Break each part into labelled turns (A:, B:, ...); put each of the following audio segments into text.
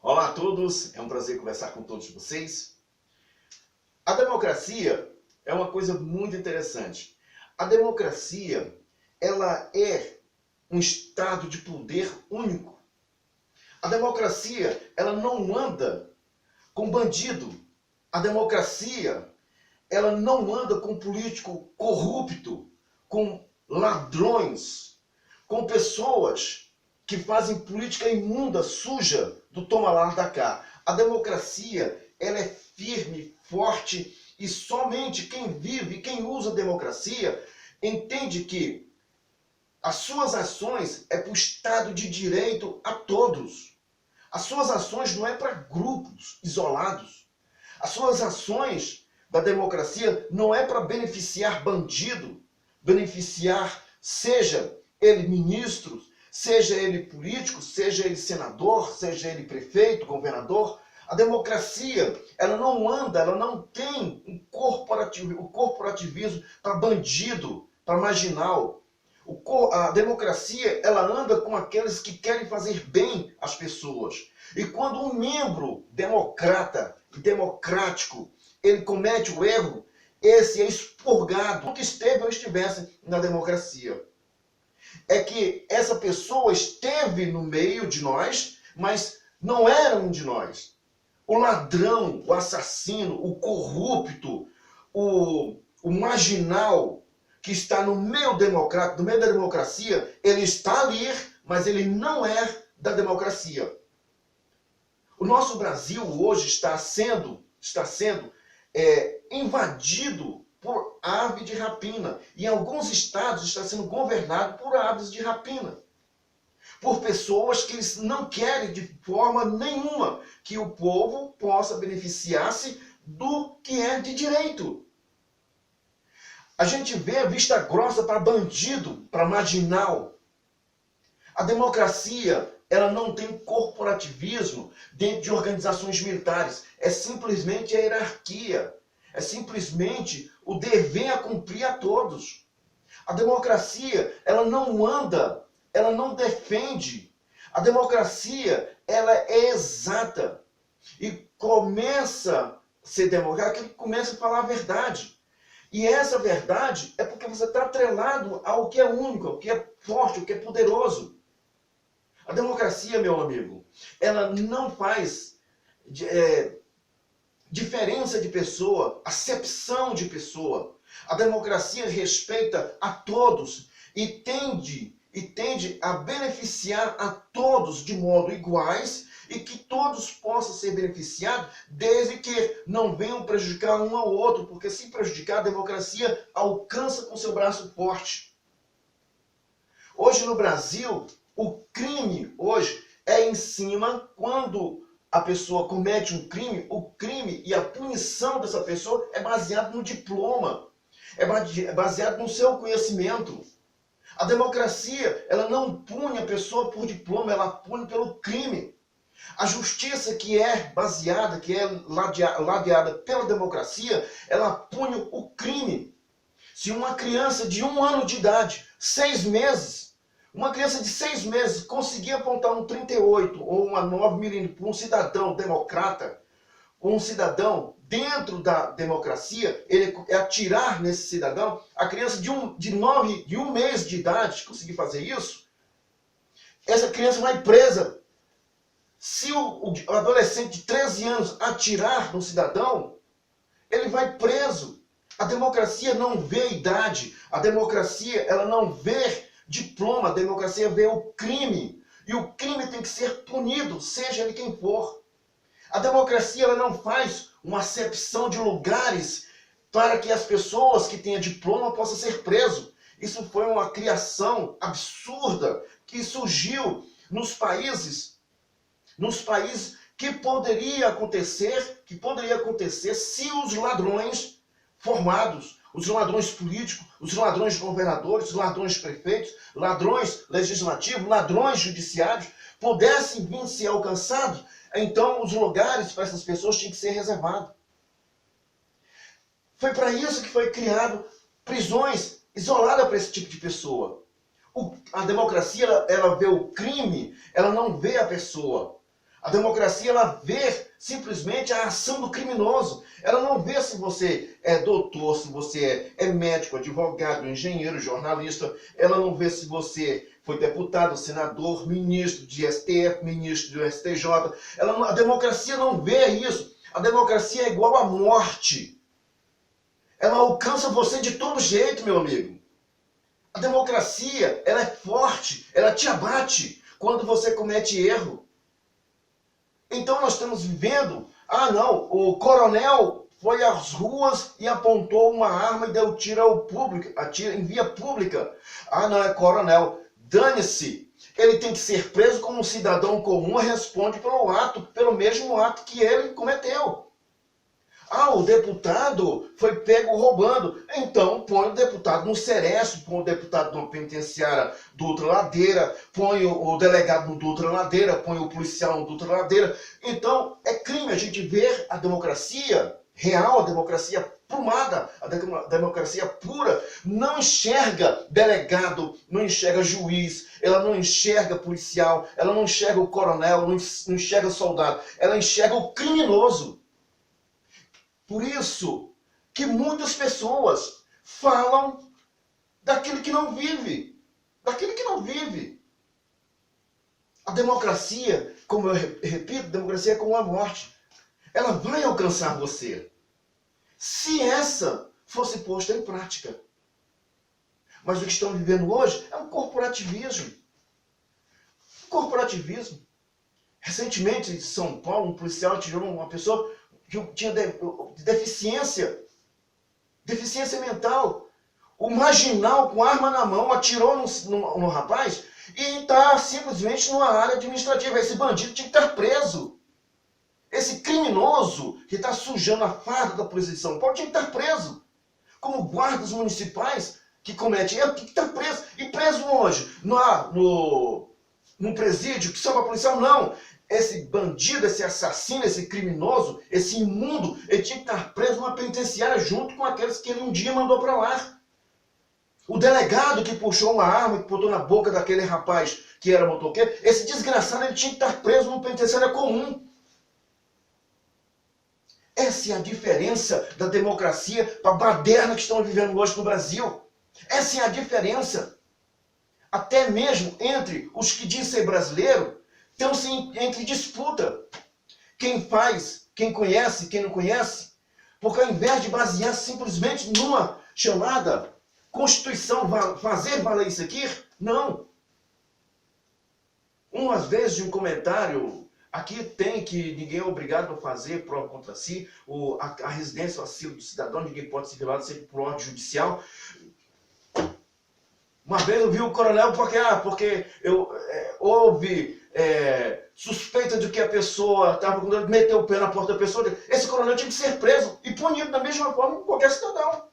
A: Olá a todos, é um prazer conversar com todos vocês. A democracia é uma coisa muito interessante. A democracia, ela é um estado de poder único. A democracia, ela não anda com bandido. A democracia, ela não anda com político corrupto, com ladrões, com pessoas que fazem política imunda, suja, do toma lá da cá. A democracia, ela é firme, forte, e somente quem vive, quem usa a democracia, entende que as suas ações é para o Estado de Direito a todos. As suas ações não é para grupos isolados. As suas ações da democracia não é para beneficiar bandido, beneficiar, seja ele ministro, seja ele político, seja ele senador, seja ele prefeito, governador. A democracia, ela não anda, ela não tem um corporativismo para bandido, para marginal. A democracia, ela anda com aqueles que querem fazer bem às pessoas. E quando um membro democrata, democrático, ele comete o erro, esse é expurgado. Nunca esteve ou estivesse na democracia. É que essa pessoa esteve no meio de nós, mas não era um de nós. O ladrão, o assassino, o corrupto, o marginal que está no meio democrático, no meio da democracia, ele está ali, mas ele não é da democracia. O nosso Brasil hoje está sendo invadido por ave de rapina. E em alguns estados está sendo governado por aves de rapina. Por pessoas que eles não querem de forma nenhuma que o povo possa beneficiar-se do que é de direito. A gente vê vista grossa para bandido, para marginal. A democracia, ela não tem corporativismo dentro de organizações militares. É simplesmente a hierarquia. É simplesmente o dever a cumprir a todos. A democracia, ela não anda, ela não defende. A democracia, ela é exata. E começa a ser democrática, que começa a falar a verdade. E essa verdade é porque você está atrelado ao que é único, ao que é forte, ao que é poderoso. A democracia, meu amigo, ela não faz diferença de pessoa, acepção de pessoa. A democracia respeita a todos e tende a beneficiar a todos de modo iguais e que todos possam ser beneficiados desde que não venham prejudicar um ao outro, porque se prejudicar, a democracia alcança com seu braço forte. Hoje no Brasil, o crime hoje é em cima, quando a pessoa comete um crime, o crime e a punição dessa pessoa é baseado no diploma, é baseado no seu conhecimento. A democracia, ela não pune a pessoa por diploma, ela pune pelo crime. A justiça que é baseada, que é ladeada pela democracia, ela pune o crime. Se uma criança de 1 ano de idade, 6 meses, uma criança de 6 meses conseguir apontar um 38 ou uma 9mm para um cidadão democrata, um cidadão dentro da democracia, ele atirar nesse cidadão, a criança de um mês de idade conseguir fazer isso, essa criança vai presa. Se o adolescente de 13 anos atirar no cidadão, ele vai preso. A democracia não vê idade, a democracia ela não vê diploma, a democracia vê o crime. E o crime tem que ser punido, seja ele quem for. A democracia ela não faz uma acepção de lugares para que as pessoas que tenham diploma possam ser presos. Isso foi uma criação absurda que surgiu nos países que poderia acontecer se os ladrões formados, os ladrões políticos, os ladrões governadores, os ladrões prefeitos, ladrões legislativos, ladrões judiciários, pudessem vir ser alcançados, então os lugares para essas pessoas tinham que ser reservados. Foi para isso que foi criado prisões isoladas para esse tipo de pessoa. A democracia, ela vê o crime, ela não vê a pessoa. A democracia, ela vê simplesmente a ação do criminoso. Ela não vê se você é doutor, se você é médico, advogado, engenheiro, jornalista. Ela não vê se você foi deputado, senador, ministro de STF, ministro do STJ. A democracia não vê isso. A democracia é igual à morte. Ela alcança você de todo jeito, meu amigo. A democracia, ela é forte, ela te abate quando você comete erro. Então nós estamos vivendo, o coronel foi às ruas e apontou uma arma e deu tiro ao público, em via pública. Não é coronel, dane-se. Ele tem que ser preso como um cidadão comum e responde pelo mesmo ato que ele cometeu. O deputado foi pego roubando. Então, põe o deputado no Cereço, põe o deputado numa penitenciária Dutra Ladeira, põe o delegado no Dutra Ladeira, põe o policial no Dutra Ladeira. Então, é crime a gente ver a democracia real, a democracia plumada, a democracia pura, não enxerga delegado, não enxerga juiz, ela não enxerga policial, ela não enxerga o coronel, não enxerga o soldado, ela enxerga o criminoso. Por isso que muitas pessoas falam daquilo que não vive. Daquilo que não vive. A democracia, como eu repito, a democracia é como a morte. Ela vai alcançar você. Se essa fosse posta em prática. Mas o que estamos vivendo hoje é um corporativismo. Corporativismo. Recentemente, em São Paulo, um policial atirou uma pessoa que tinha deficiência mental. O marginal, com arma na mão, atirou no rapaz e está simplesmente numa área administrativa. Esse bandido tinha que estar preso. Esse criminoso que está sujando a farda da polícia de São Paulo tinha que estar preso. Como guardas municipais que cometem erro, tinha que estar preso. E preso onde? Num presídio que só para policial? Não. Esse bandido, esse assassino, esse criminoso, esse imundo, ele tinha que estar preso numa penitenciária junto com aqueles que ele um dia mandou para lá. O delegado que puxou uma arma e botou na boca daquele rapaz que era motoqueiro, esse desgraçado, ele tinha que estar preso numa penitenciária comum. Essa é a diferença da democracia para a baderna que estamos vivendo hoje no Brasil. Essa é a diferença. Até mesmo entre os que dizem ser brasileiro, estão-se entre disputa. Quem faz, quem conhece, quem não conhece. Porque ao invés de basear simplesmente numa chamada Constituição, fazer valer isso aqui, não. Umas vezes de um comentário, aqui tem que ninguém é obrigado a fazer prova contra si, a residência, o asilo do cidadão, ninguém pode ser violado sem por ordem judicial. Uma vez eu vi o coronel porque houve suspeita de que a pessoa estava com meteu o pé na porta da pessoa. Esse coronel tinha que ser preso e punido da mesma forma que qualquer cidadão.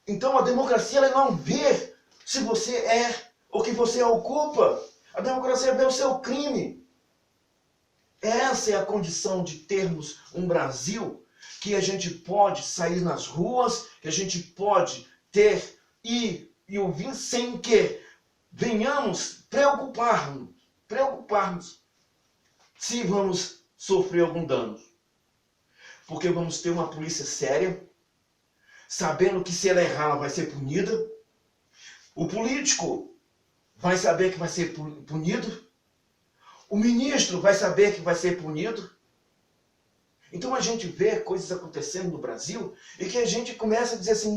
A: Então a democracia, ela não vê se você é o que você ocupa. A democracia vê o seu crime. Essa é a condição de termos um Brasil que a gente pode sair nas ruas, que a gente pode ter e ouvir sem que venhamos preocupar-nos se vamos sofrer algum dano. Porque vamos ter uma polícia séria, sabendo que se ela errar, ela vai ser punida. O político vai saber que vai ser punido. O ministro vai saber que vai ser punido. Então a gente vê coisas acontecendo no Brasil e que a gente começa a dizer assim,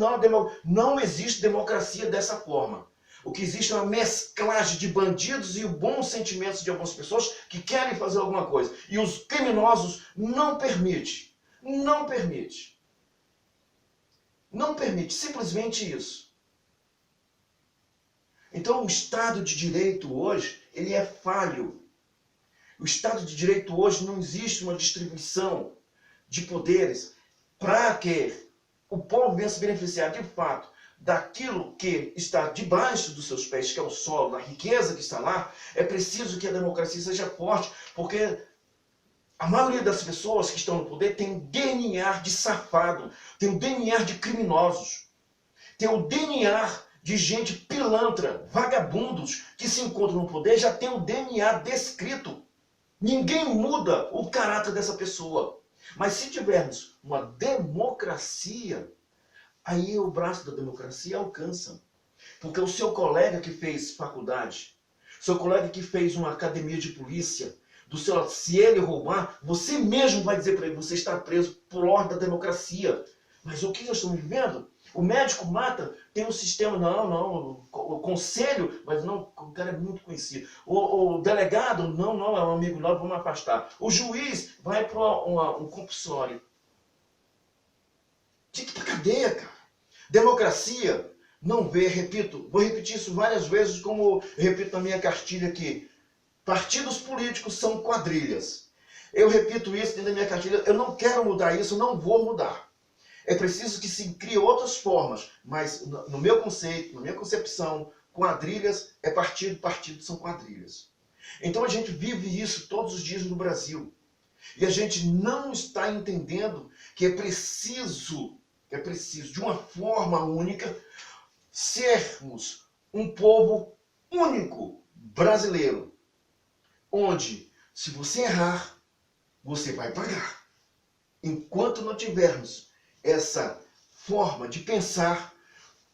A: não existe democracia dessa forma. O que existe é uma mesclagem de bandidos e os bons sentimentos de algumas pessoas que querem fazer alguma coisa. E os criminosos não permitem. Não permite. Não permite, simplesmente isso. Então o Estado de Direito hoje, ele é falho. O Estado de Direito hoje não existe uma distribuição de poderes para que o povo venha se beneficiar de fato daquilo que está debaixo dos seus pés, que é o solo, da riqueza que está lá. É preciso que a democracia seja forte, porque a maioria das pessoas que estão no poder tem um DNA de safado, tem um DNA de criminosos, tem um DNA de gente pilantra, vagabundos, que se encontram no poder, já tem um DNA descrito. Ninguém muda o caráter dessa pessoa. Mas se tivermos uma democracia, aí o braço da democracia alcança. Porque o seu colega que fez faculdade, seu colega que fez uma academia de polícia, se ele roubar, você mesmo vai dizer para ele, você está preso por ordem da democracia. Mas o que nós estamos vivendo? O médico mata, tem um sistema, o conselho, mas não, o cara é muito conhecido. O delegado, não, é um amigo nosso, vamos afastar. O juiz vai para um compulsório. Tinha que ir para cadeia, cara. Democracia não vê, repito, vou repetir isso várias vezes, como eu repito na minha cartilha aqui. Partidos políticos são quadrilhas. Eu repito isso dentro da minha cartilha, eu não quero mudar isso, não vou mudar. É preciso que se crie outras formas, mas no meu conceito, na minha concepção, quadrilhas é partido, partidos são quadrilhas. Então a gente vive isso todos os dias no Brasil. E a gente não está entendendo que é preciso de uma forma única, sermos um povo único brasileiro, onde se você errar, você vai pagar. Enquanto não tivermos essa forma de pensar,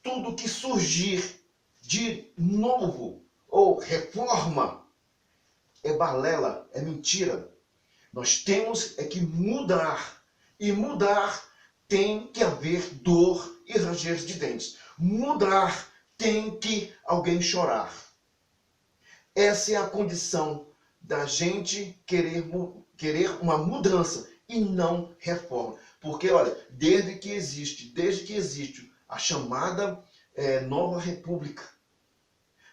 A: tudo que surgir de novo ou reforma é balela, é mentira. Nós temos é que mudar, e mudar tem que haver dor e ranger de dentes. Mudar tem que alguém chorar. Essa é a condição da gente querer uma mudança e não reforma. Porque, olha, desde que existe a chamada nova república,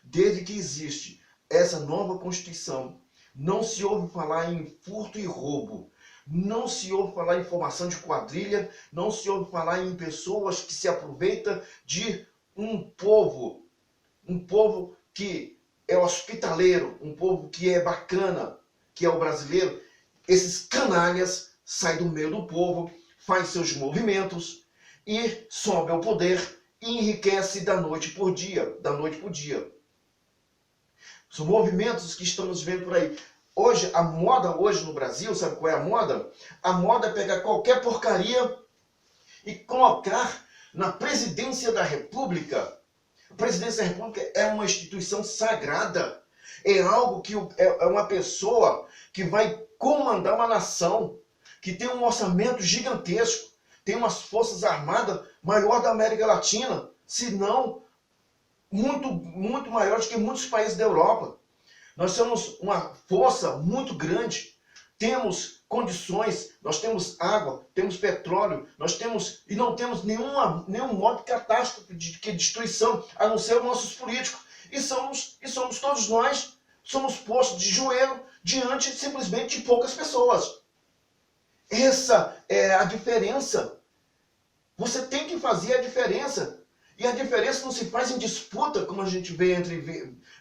A: desde que existe essa nova Constituição, não se ouve falar em furto e roubo, não se ouve falar em formação de quadrilha, não se ouve falar em pessoas que se aproveitam de um povo que é hospitaleiro, um povo que é bacana, que é o brasileiro. Esses canalhas saem do meio do povo, faz seus movimentos e sobe ao poder e enriquece da noite por dia. São movimentos que estamos vendo por aí. Hoje, a moda hoje no Brasil, sabe qual é a moda? A moda é pegar qualquer porcaria e colocar na presidência da República. A presidência da República é uma instituição sagrada. É algo que é uma pessoa que vai comandar uma nação, que tem um orçamento gigantesco, tem umas forças armadas maior da América Latina, se não muito maiores que muitos países da Europa. Nós temos uma força muito grande, temos condições, nós temos água, temos petróleo, e não temos nenhum modo de catástrofe, de destruição, a não ser os nossos políticos. E somos todos nós, somos postos de joelho diante simplesmente de poucas pessoas. Essa é a diferença. Você tem que fazer a diferença. E a diferença não se faz em disputa, como a gente vê entre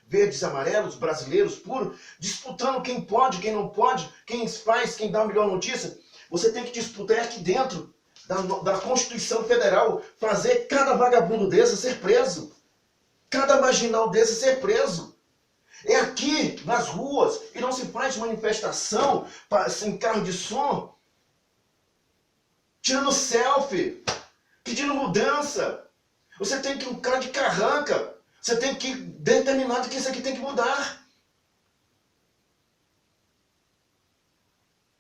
A: verdes e amarelos, brasileiros puros, disputando quem pode, quem não pode, quem faz, quem dá a melhor notícia. Você tem que disputar aqui dentro da Constituição Federal, fazer cada vagabundo desse ser preso. Cada marginal desse ser preso. É aqui, nas ruas, e não se faz manifestação sem carro de som, tirando selfie, pedindo mudança. Você tem que ir um cara de carranca. Você tem que ir determinado que isso aqui tem que mudar.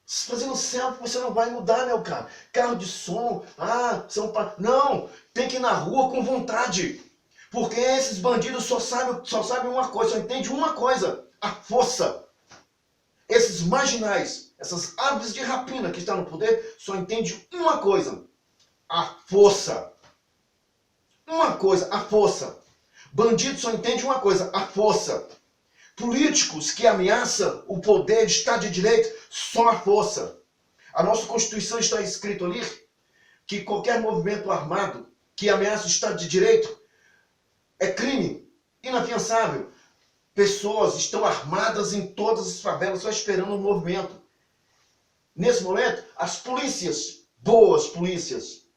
A: Fazendo selfie você não vai mudar, meu cara. Carro de som, não, tem que ir na rua com vontade. Porque esses bandidos só sabem uma coisa, só entendem uma coisa, a força. Esses marginais, essas aves de rapina que estão no poder, só entendem uma coisa, a força. Uma coisa, a força. Bandido só entende uma coisa, a força. Políticos que ameaçam o poder de Estado de Direito, só a força. A nossa Constituição está escrito ali que qualquer movimento armado que ameaça o Estado de Direito é crime inafiançável. Pessoas estão armadas em todas as favelas só esperando um movimento. Nesse momento, as polícias, boas polícias,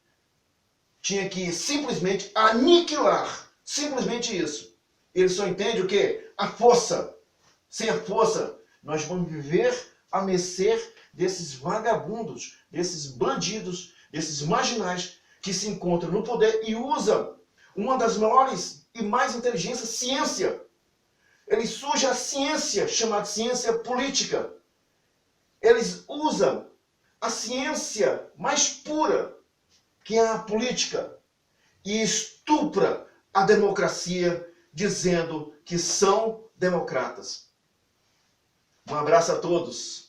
A: tinha que simplesmente aniquilar. Simplesmente isso. Ele só entende o quê? A força. Sem a força, nós vamos viver à mercê desses vagabundos, desses bandidos, desses marginais que se encontram no poder e usam uma das maiores e mais inteligentes ciência. Eles sujam a ciência, chamada ciência política. Eles usam a ciência mais pura, que é a política, e estupra a democracia, dizendo que são democratas. Um abraço a todos.